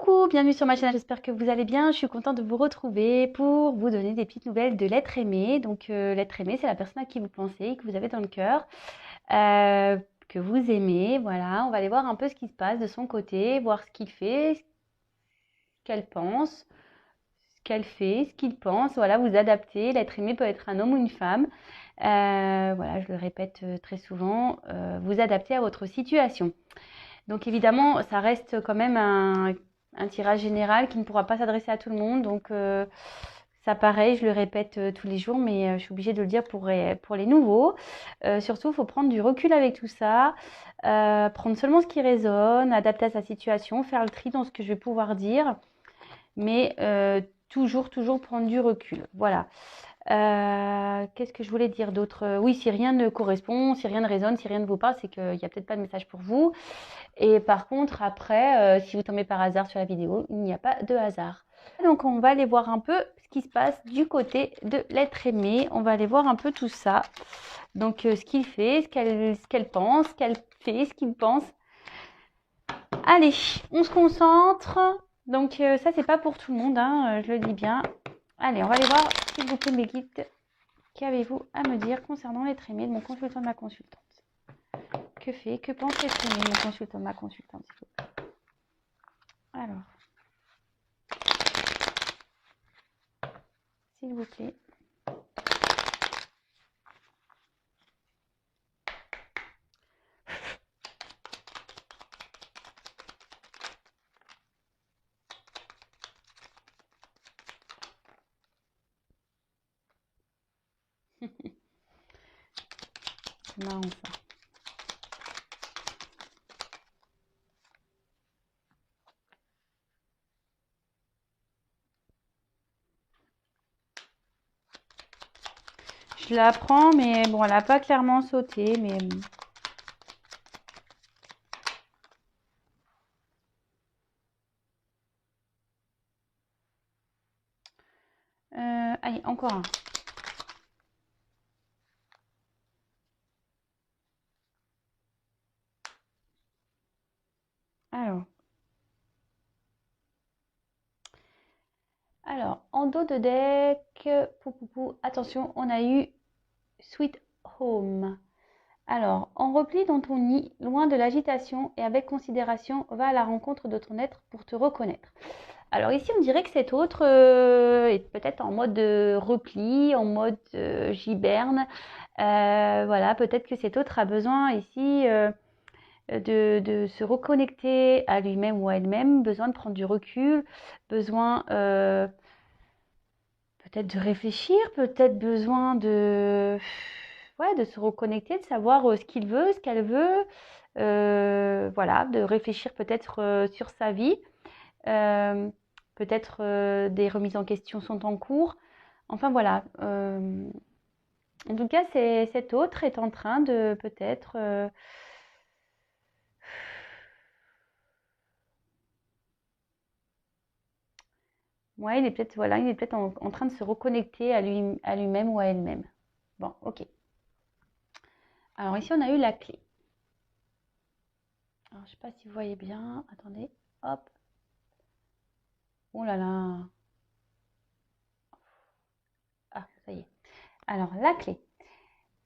Coucou, bienvenue sur ma chaîne, j'espère que vous allez bien. Je suis contente de vous retrouver pour vous donner des petites nouvelles de l'être aimé. Donc l'être aimé, c'est la personne à qui vous pensez, que vous avez dans le cœur, que vous aimez. Voilà, on va aller voir un peu ce qui se passe de son côté, voir ce qu'il fait, ce qu'elle pense, ce qu'elle fait, ce qu'il pense. Voilà, vous adaptez. L'être aimé peut être un homme ou une femme. Voilà, je le répète très souvent, vous adaptez à votre situation. Donc évidemment, ça reste quand même un tirage général qui ne pourra pas s'adresser à tout le monde. Donc ça pareil, je le répète tous les jours, mais je suis obligée de le dire pour les nouveaux. Surtout, il faut prendre du recul avec tout ça, prendre seulement ce qui résonne, adapter à sa situation, faire le tri dans ce que je vais pouvoir dire, mais toujours prendre du recul. Voilà. Qu'est-ce que je voulais dire d'autre? Oui, si rien ne correspond, si rien ne résonne, si rien ne vous parle, c'est qu'il n'y a peut-être pas de message pour vous. Et par contre, après, si vous tombez par hasard sur la vidéo, il n'y a pas de hasard. Donc, on va aller voir un peu ce qui se passe du côté de l'être aimé. On va aller voir un peu tout ça. Donc, ce qu'il fait, ce qu'elle pense, ce qu'elle fait, ce qu'il pense. Allez, on se concentre. Donc, ça, c'est pas pour tout le monde, hein, je le dis bien. Allez, on va aller voir, s'il vous plaît, mes guides. Qu'avez-vous à me dire concernant l'être aimé de mon consultant, de ma consultante? Que pense l'être aimé de mon consultant, de ma consultante, s'il vous plaît? Alors, s'il vous plaît. C'est marrant ça. Je la prends, mais bon, elle n'a pas clairement sauté, mais... allez, encore un. Alors, en dos de deck, attention, on a eu Sweet Home. Alors, en repli dans ton nid, loin de l'agitation et avec considération, va à la rencontre de ton être pour te reconnaître. Alors ici, on dirait que cet autre est peut-être en mode repli, en mode giberne. Voilà, peut-être que cet autre a besoin ici de se reconnecter à lui-même ou à elle-même, besoin de prendre du recul, besoin peut-être de réfléchir, peut-être besoin de se reconnecter, de savoir ce qu'il veut, ce qu'elle veut, voilà, de réfléchir peut-être sur sa vie. Peut-être des remises en question sont en cours. Enfin voilà. En tout cas, cet autre est en train de peut-être... ouais, il est peut-être voilà, en train de se reconnecter à lui-même ou à elle-même. Bon, ok. Alors ici, on a eu la clé. Alors, je ne sais pas si vous voyez bien. Attendez. Hop. Oh là là. Ah, ça y est. Alors, la clé.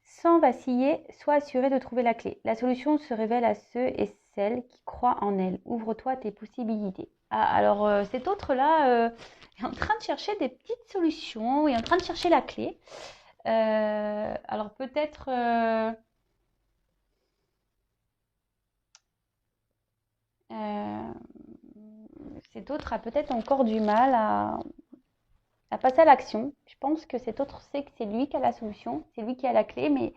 Sans vaciller, sois assuré de trouver la clé. La solution se révèle à ceux et celles qui croient en elle. Ouvre-toi à tes possibilités. Ah, alors cet autre-là est en train de chercher des petites solutions, il est en train de chercher la clé. Alors peut-être... cet autre a peut-être encore du mal à passer à l'action. Je pense que cet autre sait que c'est lui qui a la solution, c'est lui qui a la clé, mais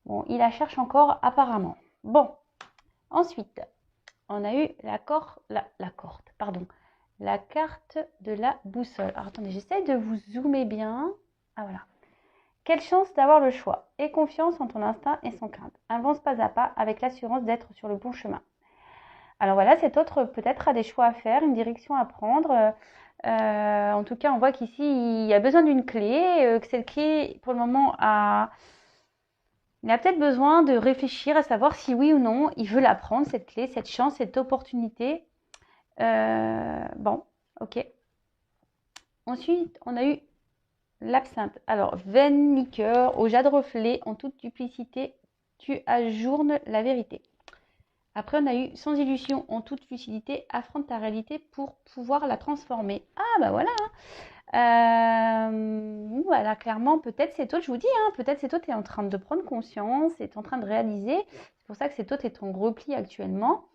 bon, il la cherche encore apparemment. Bon, ensuite, on a eu la carte de la boussole. Alors attendez, j'essaie de vous zoomer bien. Ah voilà. Quelle chance d'avoir le choix. Aie confiance en ton instinct et sans crainte. Avance pas à pas avec l'assurance d'être sur le bon chemin. Alors voilà, cet autre peut-être a des choix à faire, une direction à prendre. En tout cas, on voit qu'ici, il y a besoin d'une clé, que cette clé, pour le moment, il a peut-être besoin de réfléchir à savoir si oui ou non il veut la prendre, cette clé, cette chance, cette opportunité. Bon, ok. Ensuite, on a eu l'absinthe. Alors, vaine liqueur, au jade reflet, en toute duplicité, tu ajournes la vérité. Après, on a eu sans illusion, en toute lucidité, affronte ta réalité pour pouvoir la transformer. Ah, bah voilà. Voilà, clairement, peut-être cet autre, je vous dis, hein, peut-être cet autre est en train de prendre conscience, est en train de réaliser. C'est pour ça que cet autre est en repli actuellement.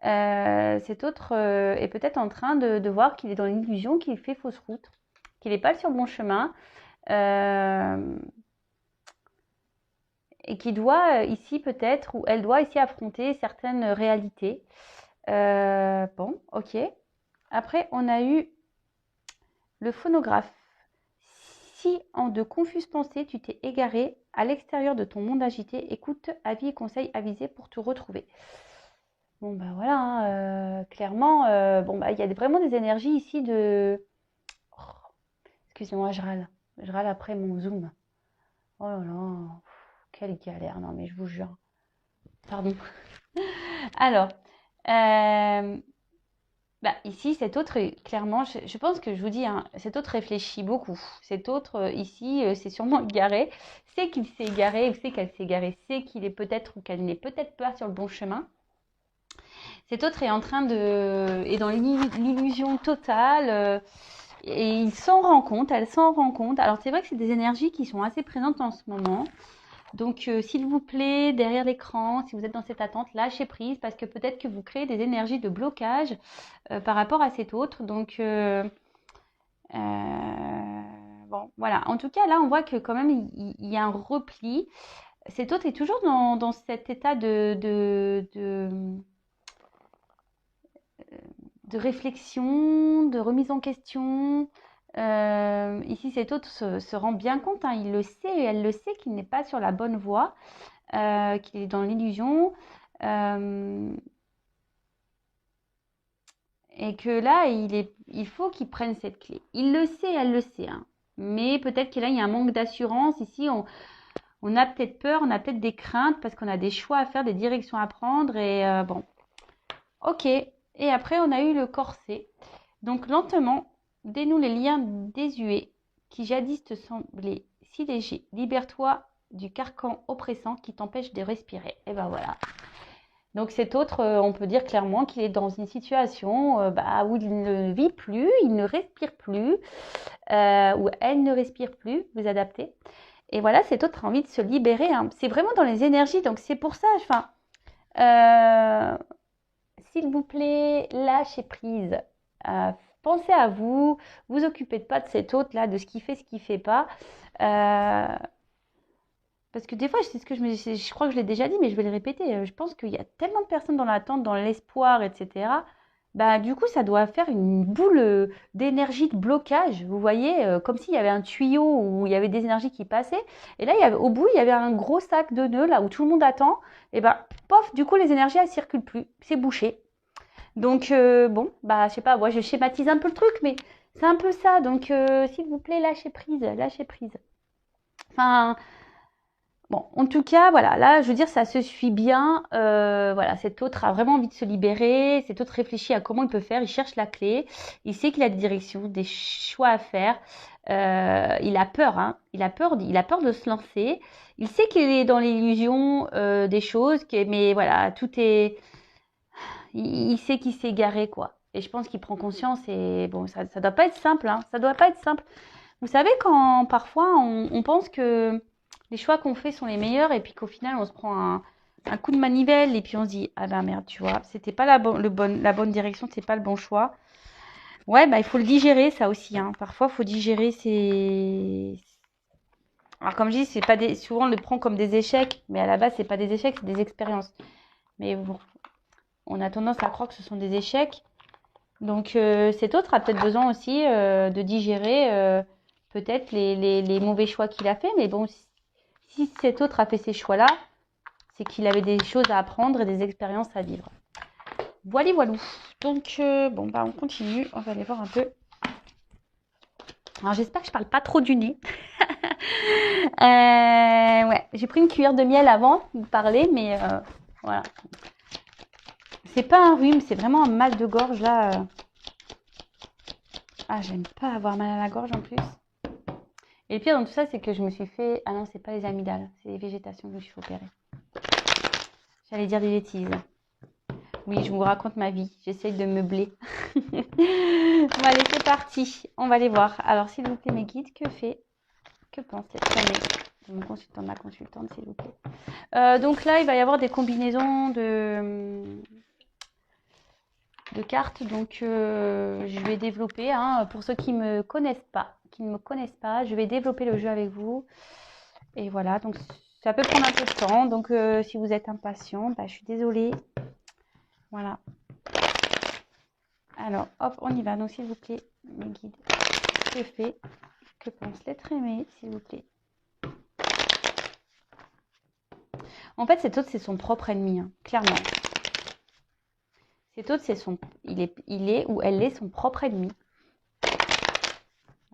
Cet autre est peut-être en train de voir qu'il est dans l'illusion, qu'il fait fausse route, qu'il n'est pas sur le bon chemin. Et qui doit ici peut-être, ou elle doit ici affronter certaines réalités. Bon, ok. Après, on a eu le phonographe. Si en de confuses pensées, tu t'es égaré à l'extérieur de ton monde agité, écoute, avis et conseils avisés pour te retrouver. Bon, bah voilà, hein, clairement, bon, bah, il y a vraiment des énergies ici de... Oh, excusez-moi, je râle. Je râle après mon Zoom. Oh là là, quelle galère, non mais je vous jure. Pardon. Alors, bah, ici, cet autre, clairement, je pense que je vous dis, hein, cet autre réfléchit beaucoup. Cet autre, ici, c'est sûrement égaré. C'est qu'il s'est égaré, c'est qu'elle s'est égarée, c'est qu'il est peut-être ou qu'elle n'est peut-être pas sur le bon chemin. Cet autre est en train est dans l'illusion totale. Et il s'en rend compte, elle s'en rend compte. Alors, c'est vrai que c'est des énergies qui sont assez présentes en ce moment. Donc, s'il vous plaît, derrière l'écran, si vous êtes dans cette attente, lâchez prise parce que peut-être que vous créez des énergies de blocage par rapport à cet autre. Donc, bon, voilà. En tout cas, là, on voit que quand même, il y a un repli. Cet autre est toujours dans cet état de réflexion, de remise en question. Ici, cet autre se rend bien compte, hein, il le sait et elle le sait qu'il n'est pas sur la bonne voie, qu'il est dans l'illusion. Et que là, il faut qu'il prenne cette clé. Il le sait, elle le sait. Hein. Mais peut-être que là, il y a un manque d'assurance. Ici, on a peut-être peur, on a peut-être des craintes parce qu'on a des choix à faire, des directions à prendre. Et bon, ok. Et après, on a eu le corset. Donc, lentement, dénoue les liens désuets qui jadis te semblaient si légers. Libère-toi du carcan oppressant qui t'empêche de respirer. Et ben voilà. Donc cet autre, on peut dire clairement qu'il est dans une situation où il ne vit plus, il ne respire plus, ou elle ne respire plus, vous adaptez. Et voilà, cet autre a envie de se libérer. Hein. C'est vraiment dans les énergies, donc c'est pour ça, enfin, s'il vous plaît, lâchez prise. Pensez à vous, vous occupez pas de cet autre-là, de ce qu'il fait, ce qu'il fait pas. Parce que des fois, c'est ce que je crois que je l'ai déjà dit, mais je vais le répéter. Je pense qu'il y a tellement de personnes dans l'attente, dans l'espoir, etc. Bah, du coup, ça doit faire une boule d'énergie de blocage. Vous voyez, comme s'il y avait un tuyau où il y avait des énergies qui passaient. Et là, au bout, il y avait un gros sac de nœuds, là où tout le monde attend. Et ben, pof, du coup, les énergies, elles circulent plus. C'est bouché. Donc, bon, bah, je sais pas, moi, je schématise un peu le truc, mais c'est un peu ça. Donc, s'il vous plaît, lâchez prise, lâchez prise. Enfin, bon, en tout cas, voilà, là, je veux dire, ça se suit bien. Voilà, cet autre a vraiment envie de se libérer. Cet autre réfléchit à comment il peut faire. Il cherche la clé. Il sait qu'il a des directions, des choix à faire. Il a peur, hein. Il a peur de se lancer. Il sait qu'il est dans l'illusion des choses, mais voilà, tout est. Il sait qu'il s'est égaré, quoi. Et je pense qu'il prend conscience. Et bon, ça doit pas être simple, hein. Ça doit pas être simple. Vous savez, quand parfois on pense que les choix qu'on fait sont les meilleurs et puis qu'au final on se prend un coup de manivelle et puis on se dit ah ben merde, tu vois, c'était pas la bonne direction, c'est pas le bon choix. Ouais, bah il faut le digérer ça aussi. Hein. Parfois, il faut digérer ces. Alors comme je dis, c'est pas souvent on le prend comme des échecs, mais à la base c'est pas des échecs, c'est des expériences. Mais bon, on a tendance à croire que ce sont des échecs. Donc cet autre a peut-être besoin aussi de digérer peut-être les mauvais choix qu'il a fait. Mais bon, si cet autre a fait ces choix-là, c'est qu'il avait des choses à apprendre et des expériences à vivre. Voilà, voilou. Donc, bon, bah on continue. On va aller voir un peu. Alors, j'espère que je parle pas trop du nez. Ouais, j'ai pris une cuillère de miel avant de parler, mais voilà. C'est pas un rhume, c'est vraiment un mal de gorge là. Ah, j'aime pas avoir mal à la gorge en plus. Et le pire dans tout ça, c'est que je me suis fait... Ah non, c'est pas les amygdales, c'est les végétations que je me suis fait opérer. J'allais dire des bêtises. Oui, je vous raconte ma vie. J'essaye de meubler. Bon, allez, c'est parti. On va aller voir. Alors, s'il vous plaît, mes guides, que pense cette année de mon consultant, de ma consultante, s'il vous plaît. Donc là, il va y avoir des combinaisons de cartes. Donc, je vais développer. Hein, pour ceux qui ne me connaissent pas, je vais développer le jeu avec vous. Et voilà, donc ça peut prendre un peu de temps. Donc, si vous êtes impatient, bah, je suis désolée. Voilà. Alors, hop, on y va. Donc, s'il vous plaît, mes guides, que pense l'être aimé, s'il vous plaît. En fait, cet autre, c'est son propre ennemi, hein, clairement. Cet autre, il est ou elle est son propre ennemi.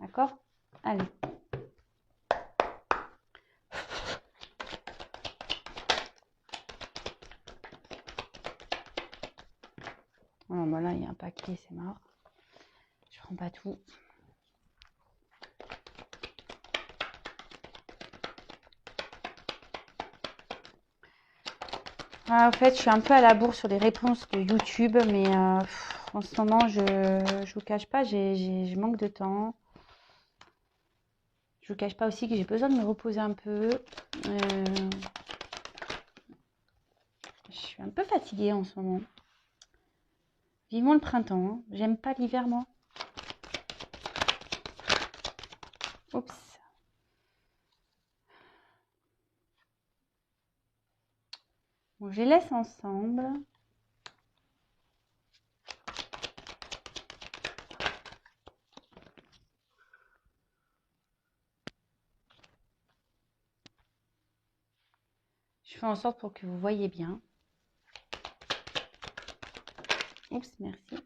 D'accord? Allez. Oh, bah là, il y a un paquet, c'est marrant. Je prends pas tout. Ah, en fait, je suis un peu à la bourre sur les réponses de YouTube, mais en ce moment, je vous cache pas, je manque de temps. Je vous cache pas aussi que j'ai besoin de me reposer un peu. Je suis un peu fatiguée en ce moment. Vivement le printemps. Hein. J'aime pas l'hiver, moi. Oups. Bon, je les laisse ensemble. Je fais en sorte pour que vous voyez bien. Oups, merci.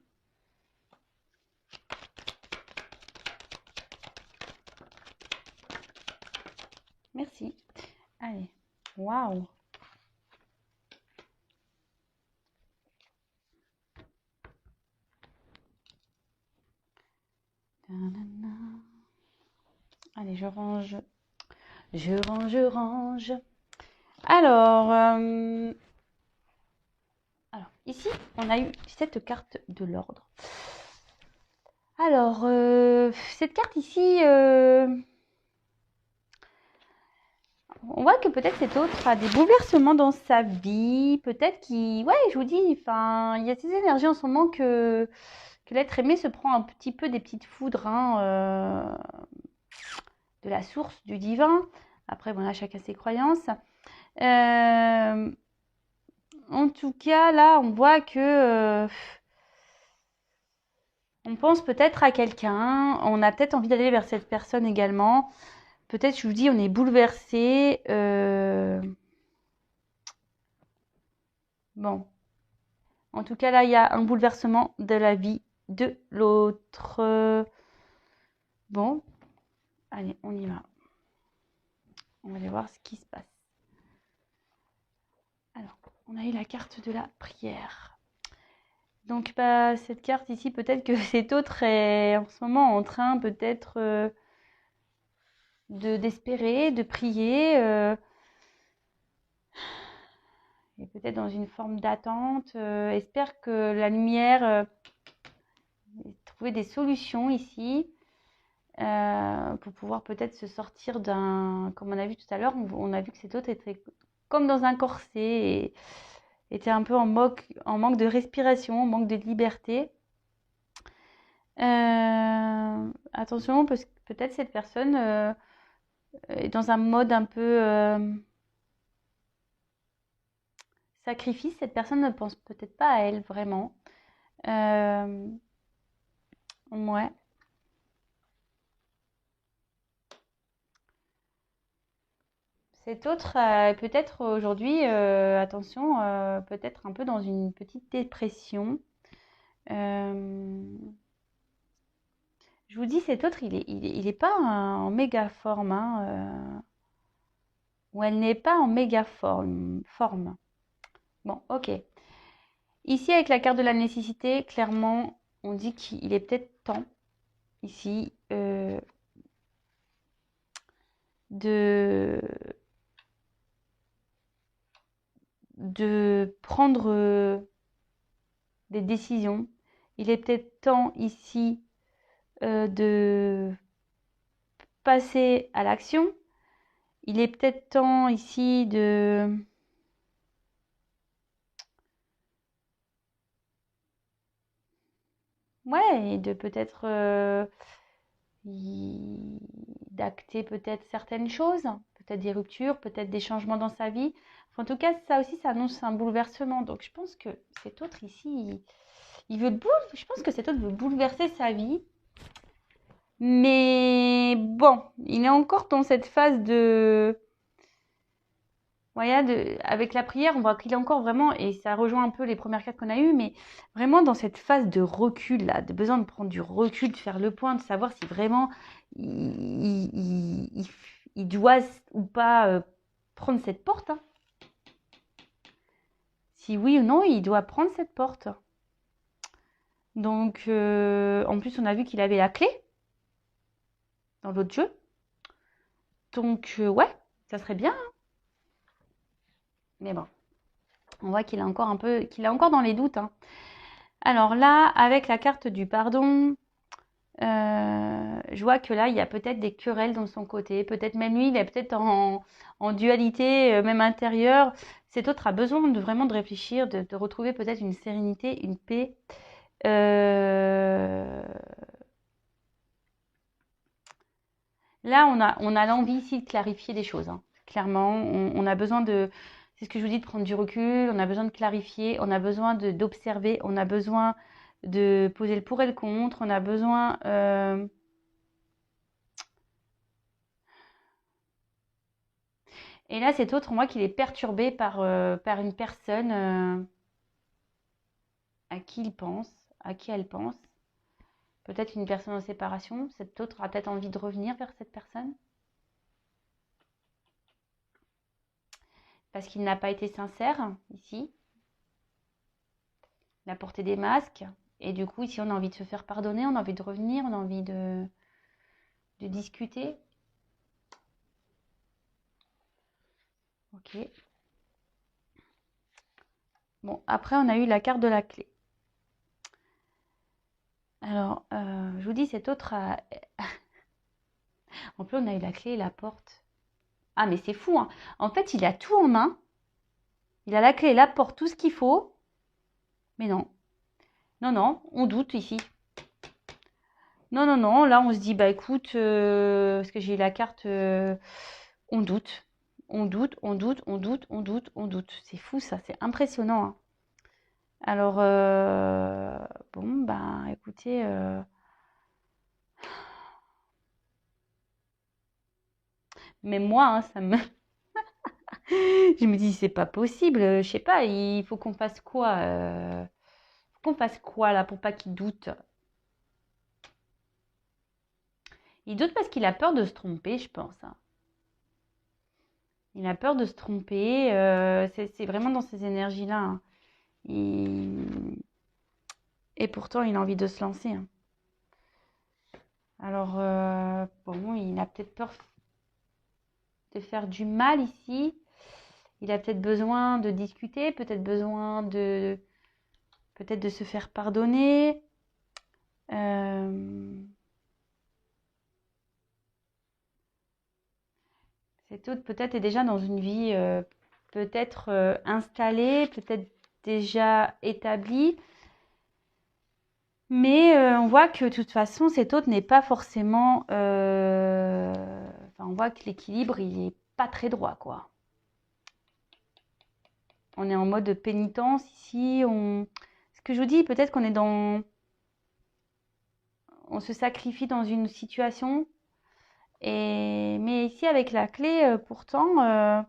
Merci. Allez. Waouh. Allez, je range. Je range. Alors, ici, on a eu cette carte de l'ordre. Alors, cette carte ici, on voit que peut-être cet autre a des bouleversements dans sa vie. Peut-être qu'il... Ouais, je vous dis, enfin, il y a ces énergies en ce moment que l'être aimé se prend un petit peu des petites foudres hein, de la source, du divin. Après, voilà, chacun ses croyances. En tout cas, là, on voit que... on pense peut-être à quelqu'un. On a peut-être envie d'aller vers cette personne également. Peut-être, je vous dis, on est bouleversé. Bon. En tout cas, là, il y a un bouleversement de la vie de l'autre. Bon. Allez, on y va. On va aller voir ce qui se passe. Alors, on a eu la carte de la prière. Donc, bah, cette carte ici, peut-être que cet autre est en ce moment en train peut-être d'espérer, de prier. Et peut-être dans une forme d'attente. Espère que la lumière... trouver des solutions ici. Pour pouvoir peut-être se sortir d'un... Comme on a vu tout à l'heure, on a vu que cet autre était comme dans un corset et était un peu en manque de respiration, en manque de liberté. Attention, parce que peut-être cette personne est dans un mode un peu sacrifice. Cette personne ne pense peut-être pas à elle vraiment. Ouais. Cet autre, peut-être aujourd'hui, attention, peut-être un peu dans une petite dépression. Je vous dis, cet autre, il est pas en méga forme, hein, ou elle n'est pas en méga forme. Bon, ok. Ici, avec la carte de la nécessité, clairement, on dit qu'il est peut-être temps, ici, de, de prendre des décisions. Il est peut-être temps, ici, de passer à l'action. Il est peut-être temps, ici, de... Ouais, et de peut-être d'acter peut-être certaines choses, peut-être des ruptures, peut-être des changements dans sa vie. Enfin, en tout cas, ça aussi, ça annonce un bouleversement. Donc, je pense que cet autre ici, il veut je pense que cet autre veut bouleverser sa vie. Mais bon, il est encore dans cette phase de... Voilà, avec la prière, on voit qu'il est encore vraiment, et ça rejoint un peu les premières cartes qu'on a eues, mais vraiment dans cette phase de recul, là, de besoin de prendre du recul, de faire le point, de savoir si vraiment il doit ou pas prendre cette porte. Hein. Si oui ou non, il doit prendre cette porte. Donc, en plus, on a vu qu'il avait la clé dans l'autre jeu. Donc, ouais, ça serait bien. Hein. Mais bon, on voit qu'il est encore un peu, qu'il est encore dans les doutes. Hein. Alors là, avec la carte du pardon, je vois que là, il y a peut-être des querelles dans son côté. Peut-être même lui, il est peut-être en dualité, même intérieure. Cet autre a besoin de vraiment de réfléchir, de retrouver peut-être une sérénité, une paix. Là, on a l'envie ici de clarifier des choses. Hein. Clairement, on a besoin de... C'est ce que je vous dis, de prendre du recul. On a besoin de clarifier. On a besoin d'observer. On a besoin de poser le pour et le contre. On a besoin... Et là, cet autre, on voit qu'il est perturbé par une personne à qui il pense, à qui elle pense. Peut-être une personne en séparation. Cet autre a peut-être envie de revenir vers cette personne. Parce qu'il n'a pas été sincère, ici. Il a porté des masques. Et du coup, ici, on a envie de se faire pardonner, on a envie de revenir, on a envie de discuter. Ok. Bon, après, on a eu la carte de la clé. Alors, je vous dis, cet autre a... En plus, on a eu la clé et la porte. Ah, mais c'est fou, hein. En fait, il a tout en main. Il a la clé, la porte, tout ce qu'il faut. Mais non. Non, non, on doute ici. Non, non, non. Là, on se dit, bah écoute, parce que j'ai eu la carte, on doute. On doute, on doute, on doute, on doute, on doute. C'est fou, ça. C'est impressionnant. Hein. Alors, bon, ben, écoutez, même moi, hein, ça me... Je me dis, c'est pas possible, je sais pas, il faut qu'on fasse quoi faut qu'on fasse quoi là pour pas qu'il doute? Il doute parce qu'il a peur de se tromper, je pense. Hein. Il a peur de se tromper, c'est vraiment dans ces énergies-là. Hein. Et pourtant, il a envie de se lancer. Hein. Alors, bon, il a peut-être peur de faire du mal ici. Il a peut-être besoin de discuter, peut-être besoin de peut-être de se faire pardonner. Cet autre peut-être est déjà dans une vie peut-être installée, peut-être déjà établie. Mais on voit que de toute façon, cet autre n'est pas forcément... Enfin, on voit que l'équilibre, il n'est pas très droit, quoi. On est en mode pénitence ici. Ce que je vous dis, peut-être qu'on est dans... On se sacrifie dans une situation. Mais ici, avec la clé, pourtant,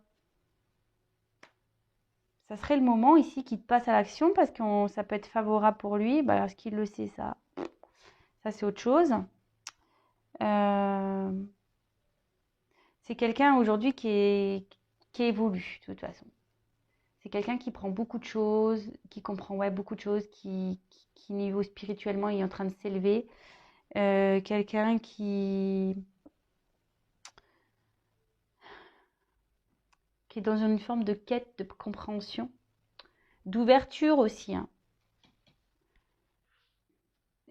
ça serait le moment ici qu'il passe à l'action parce que ça peut être favorable pour lui. Bah, est-ce qu'il le sait, ça c'est autre chose. Euh, c'est quelqu'un aujourd'hui qui évolue, de toute façon. C'est quelqu'un qui prend beaucoup de choses, qui comprend ouais, beaucoup de choses, qui niveau spirituellement est en train de s'élever. Quelqu'un qui est dans une forme de quête de compréhension, d'ouverture aussi, hein.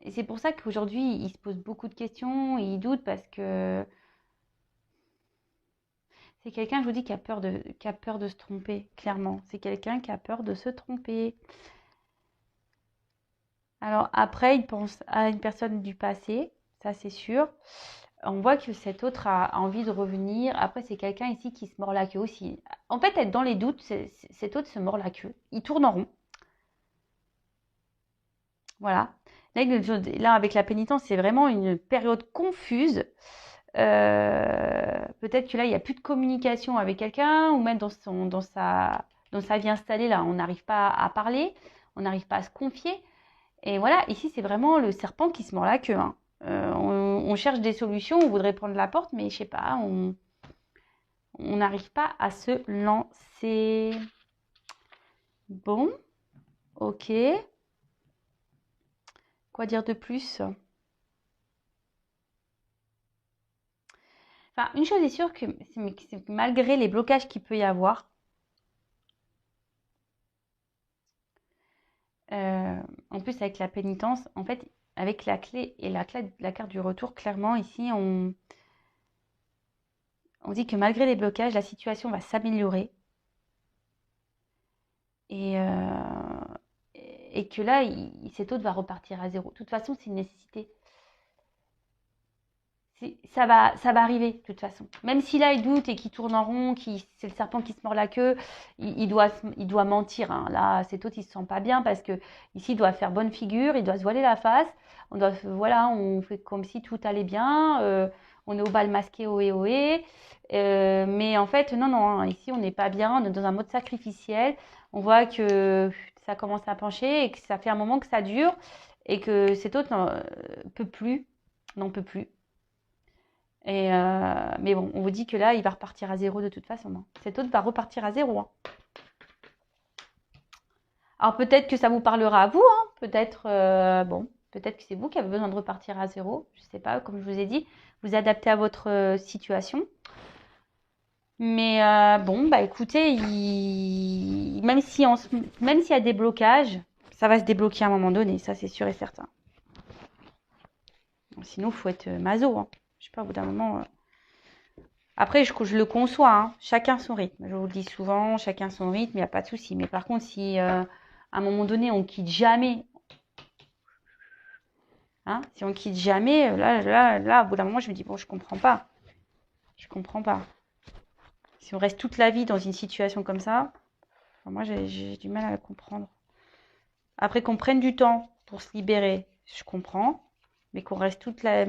Et c'est pour ça qu'aujourd'hui, il se pose beaucoup de questions, il doute parce que c'est quelqu'un, je vous dis, qui a peur de se tromper, clairement. C'est quelqu'un qui a peur de se tromper. Alors après, il pense à une personne du passé, ça c'est sûr. On voit que cet autre a envie de revenir. Après, c'est quelqu'un ici qui se mord la queue aussi. En fait, être dans les doutes, cet autre se mord la queue. Il tourne en rond. Voilà. Là, avec la pénitence, c'est vraiment une période confuse. Peut-être que là, il n'y a plus de communication avec quelqu'un, ou même dans sa vie installée, là, on n'arrive pas à parler, on n'arrive pas à se confier. Et voilà, ici, c'est vraiment le serpent qui se mord la queue, hein. On cherche des solutions, on voudrait prendre la porte, mais je sais pas, on n'arrive pas à se lancer. Bon, ok. Quoi dire de plus? Enfin, une chose est sûre, c'est que malgré les blocages qu'il peut y avoir, en plus avec la pénitence, en fait, avec la clé et la carte du retour, clairement, ici, on dit que malgré les blocages, la situation va s'améliorer. Et, et que là, cet autre va repartir à zéro. De toute façon, c'est une nécessité. Ça va arriver, de toute façon. Même si là, il doute et qu'il tourne en rond, c'est le serpent qui se mord la queue, il doit mentir, hein. Là, cet autre, il se sent pas bien parce que ici, il doit faire bonne figure, il doit se voiler la face. Voilà, on fait comme si tout allait bien. On est au bal masqué, ohé, ohé. Mais en fait, non, non, hein, ici, on n'est pas bien. On est dans un mode sacrificiel. On voit que ça commence à pencher et que ça fait un moment que ça dure et que cet autre n'en peut plus. Mais bon, on vous dit que là, il va repartir à zéro de toute façon, hein. Cet autre va repartir à zéro, hein. Alors peut-être que ça vous parlera à vous, hein. Peut-être, peut-être que c'est vous qui avez besoin de repartir à zéro. Je ne sais pas, comme je vous ai dit, vous adaptez à votre situation. Mais bon, bah écoutez, même s'il y a des blocages, ça va se débloquer à un moment donné, ça c'est sûr et certain. Sinon, il faut être maso, hein. Je sais pas, au bout d'un moment. Après, je le conçois, hein. Chacun son rythme. Je vous le dis souvent, chacun son rythme, il n'y a pas de souci. Mais par contre, si à un moment donné, on quitte jamais, hein, si on quitte jamais, là, au bout d'un moment, je me dis, bon, je comprends pas. Je comprends pas. Si on reste toute la vie dans une situation comme ça, enfin, moi, j'ai du mal à la comprendre. Après, qu'on prenne du temps pour se libérer, je comprends. Mais qu'on reste toute la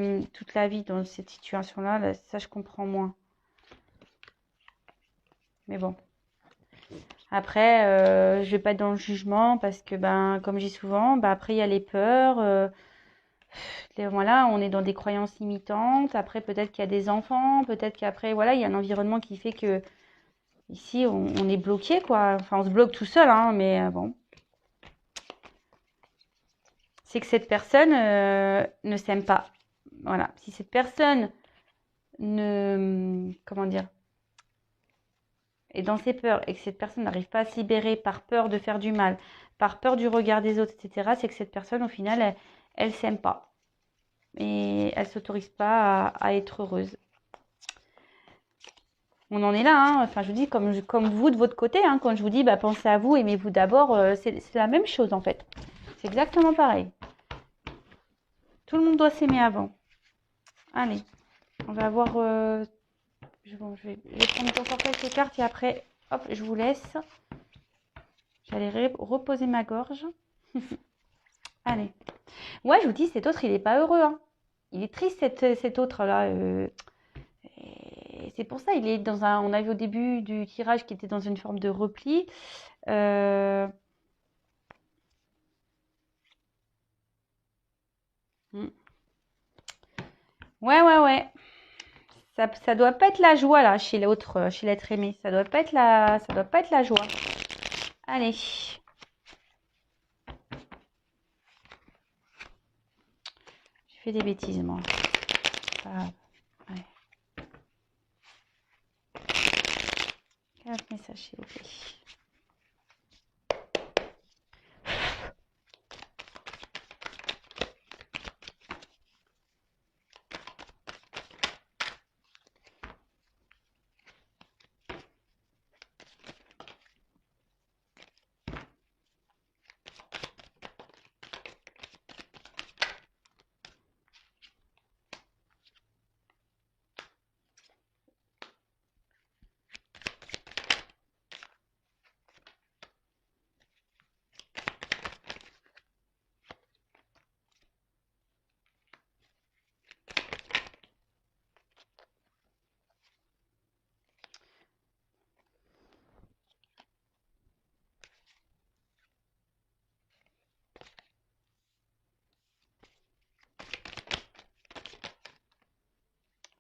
vie dans cette situation-là, là, ça, je comprends moins. Mais bon. Après, je vais pas être dans le jugement parce que, ben, comme je dis souvent, ben, après, il y a les peurs. Voilà, on est dans des croyances limitantes. Après, peut-être qu'il y a des enfants. Peut-être qu'après, voilà, il y a un environnement qui fait que ici, on est bloqué, quoi. Enfin, on se bloque tout seul, hein, mais bon. C'est que cette personne ne s'aime pas. Voilà. Si cette personne comment dire, est dans ses peurs et que cette personne n'arrive pas à se libérer par peur de faire du mal, par peur du regard des autres, etc., c'est que cette personne, au final, elle s'aime pas. Et elle s'autorise pas à être heureuse. On en est là, hein. Enfin, je vous dis, comme vous de votre côté, hein, quand je vous dis, bah, pensez à vous, aimez-vous d'abord, c'est la même chose en fait. C'est exactement pareil. Tout le monde doit s'aimer avant. Allez, on va voir. Je vais prendre encore quelques cartes et après, hop, je vous laisse. J'allais reposer ma gorge. Allez. Ouais, je vous dis, cet autre, il n'est pas heureux, hein. Il est triste, cet autre-là. C'est pour ça, il est dans un. On a vu au début du tirage qu'il était dans une forme de repli. Hmm. Ouais. Ça doit pas être la joie là chez l'autre, chez l'être aimé. Ça doit pas être la joie. Allez. J'ai fait des bêtises, moi. C'est pas grave. Ouais. 4 messages, s'il vous plaît.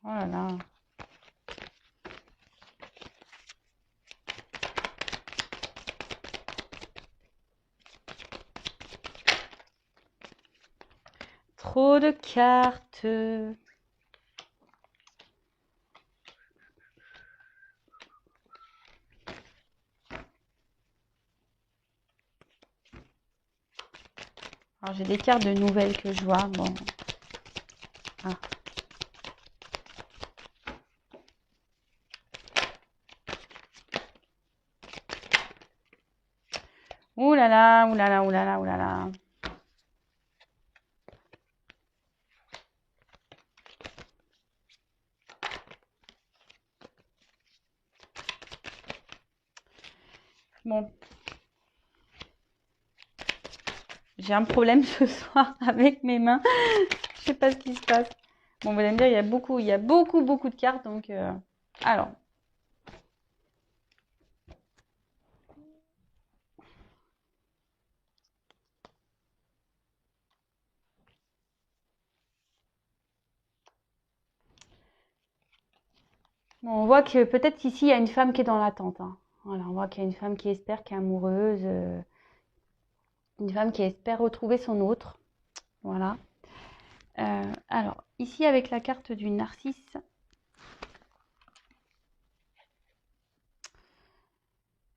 Oh là là. Trop de cartes. Alors j'ai des cartes de nouvelles que je vois. Bon. Ah. Ouh là là, ouh là là, ouh là là, ouh là là. Bon. J'ai un problème ce soir avec mes mains. Je sais pas ce qui se passe. Bon, vous allez me dire, il y a beaucoup de cartes. Donc, alors. Bon, on voit que peut-être qu'ici, il y a une femme qui est dans l'attente. Hein. Voilà, on voit qu'il y a une femme qui espère, qui est amoureuse. Une femme qui espère retrouver son autre. Voilà. Alors, ici, avec la carte du narcisse.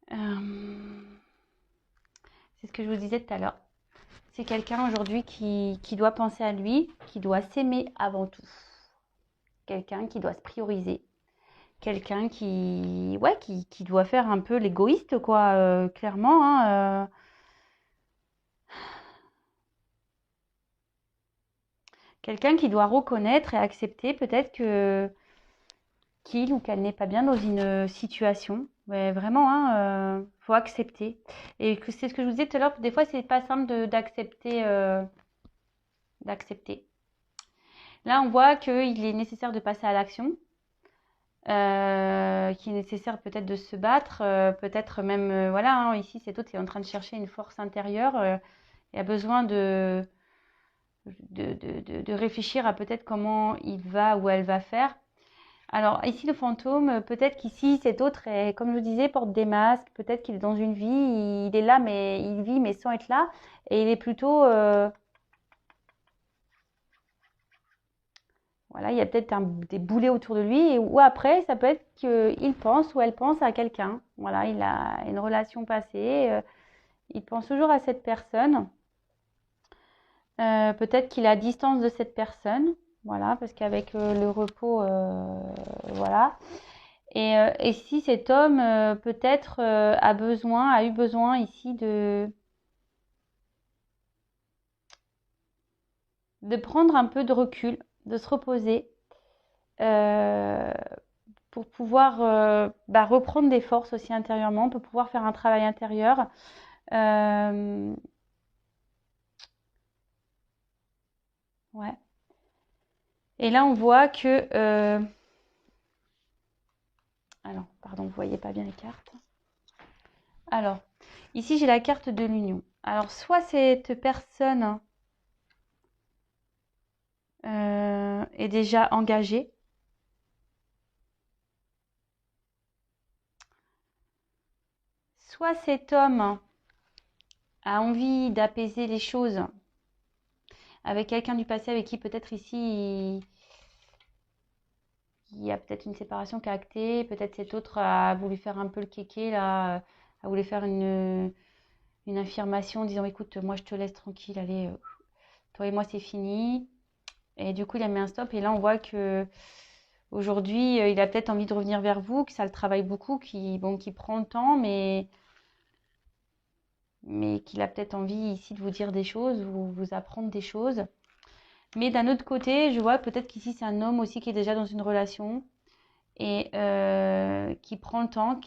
C'est ce que je vous disais tout à l'heure. C'est quelqu'un aujourd'hui qui doit penser à lui, qui doit s'aimer avant tout. Quelqu'un qui doit se prioriser. Quelqu'un qui doit faire un peu l'égoïste, quoi, clairement. Hein, quelqu'un qui doit reconnaître et accepter peut-être que qu'il ou qu'elle n'est pas bien dans une situation. Mais vraiment, hein, faut accepter. Et que c'est ce que je vous disais tout à l'heure, des fois, c'est pas simple d'accepter. D'accepter. Là, on voit qu'il est nécessaire de passer à l'action. Qu'il est nécessaire peut-être de se battre, peut-être même, voilà, hein, ici c'est autre qui est en train de chercher une force intérieure et a besoin de réfléchir à peut-être comment il va ou elle va faire. Alors ici le fantôme, peut-être qu'ici cet autre est, comme je vous disais, porte des masques, peut-être qu'il est dans une vie, il est là mais il vit mais sans être là et il est plutôt voilà, il y a peut-être des boulets autour de lui, ou après, ça peut être qu'il pense ou elle pense à quelqu'un. Voilà, il a une relation passée, il pense toujours à cette personne. Peut-être qu'il est à distance de cette personne, voilà, parce qu'avec le repos, voilà. Et si cet homme, peut-être, a eu besoin ici de prendre un peu de recul, de se reposer. Euh, pour pouvoir reprendre des forces aussi intérieurement, pour pouvoir faire un travail intérieur. Ouais. Et là, on voit que... alors, pardon, vous voyez pas bien les cartes. Alors, ici, j'ai la carte de l'union. Alors, soit cette personne est déjà engagée, soit cet homme a envie d'apaiser les choses avec quelqu'un du passé avec qui peut-être ici il y a peut-être une séparation qui a acté, peut-être cet autre a voulu faire un peu le kéké là, a voulu faire une affirmation en disant écoute, moi je te laisse tranquille, allez, toi et moi c'est fini. Et du coup il a mis un stop et là on voit que aujourd'hui il a peut-être envie de revenir vers vous, que ça le travaille beaucoup, qui prend le temps, mais qu'il a peut-être envie ici de vous dire des choses ou vous apprendre des choses. Mais d'un autre côté, je vois peut-être qu'ici c'est un homme aussi qui est déjà dans une relation et qui prend le temps,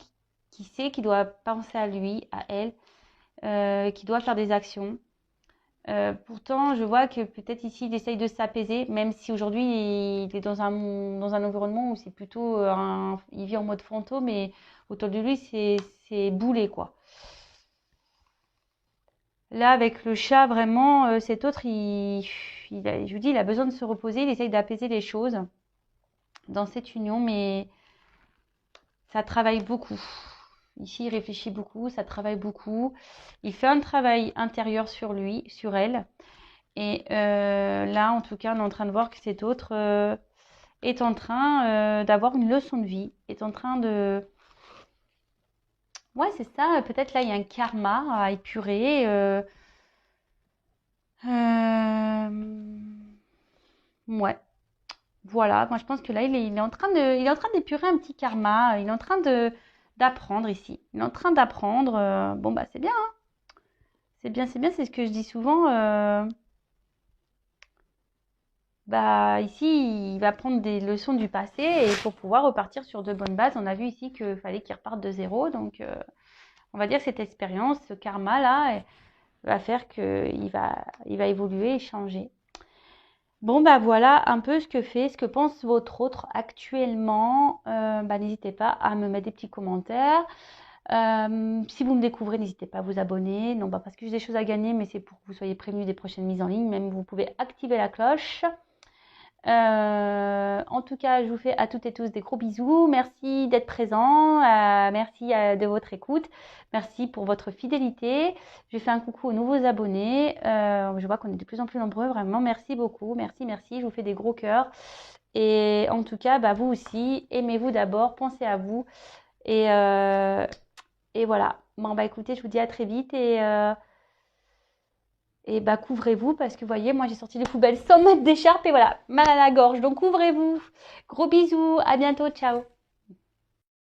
qui sait qu'il doit penser à lui, à elle, qui doit faire des actions. Pourtant, je vois que peut-être ici il essaye de s'apaiser, même si aujourd'hui il est dans un environnement où c'est plutôt il vit en mode fantôme et autour de lui c'est boulé quoi. Là, avec le chat, vraiment, cet autre, je vous dis, il a besoin de se reposer, il essaye d'apaiser les choses dans cette union, mais ça travaille beaucoup. Ici, il réfléchit beaucoup, ça travaille beaucoup. Il fait un travail intérieur sur lui, sur elle. Et là, en tout cas, on est en train de voir que cet autre est en train d'avoir une leçon de vie, est en train de... Ouais, c'est ça, peut-être là, il y a un karma à épurer. Euh, Ouais, voilà. Moi, je pense que là, il est en train il est en train d'épurer un petit karma. Il est en train d'apprendre ici. Il est en train d'apprendre. Bon, bah, c'est bien, hein. C'est bien, c'est bien. C'est ce que je dis souvent. Bah, ici, il va prendre des leçons du passé et pour pouvoir repartir sur de bonnes bases. On a vu ici qu'il fallait qu'il reparte de zéro. Donc, on va dire que cette expérience, ce karma-là, va faire il va évoluer et changer. Bon, bah voilà un peu ce que pense votre autre actuellement. Bah, n'hésitez pas à me mettre des petits commentaires. Si vous me découvrez, n'hésitez pas à vous abonner. Non, pas parce que j'ai des choses à gagner, mais c'est pour que vous soyez prévenus des prochaines mises en ligne. Même vous pouvez activer la cloche. En tout cas, je vous fais à toutes et tous des gros bisous. Merci d'être présents. Merci de votre écoute. Merci pour votre fidélité. Je fais un coucou aux nouveaux abonnés. Je vois qu'on est de plus en plus nombreux. Vraiment, merci beaucoup. Merci, merci. Je vous fais des gros cœurs. Et en tout cas, bah, vous aussi, aimez-vous d'abord. Pensez à vous. Et, et voilà. Bon, bah écoutez, je vous dis à très vite. Et bah couvrez-vous parce que vous voyez, moi j'ai sorti les poubelles sans mettre d'écharpe et voilà, mal à la gorge. Donc couvrez-vous. Gros bisous, à bientôt, ciao.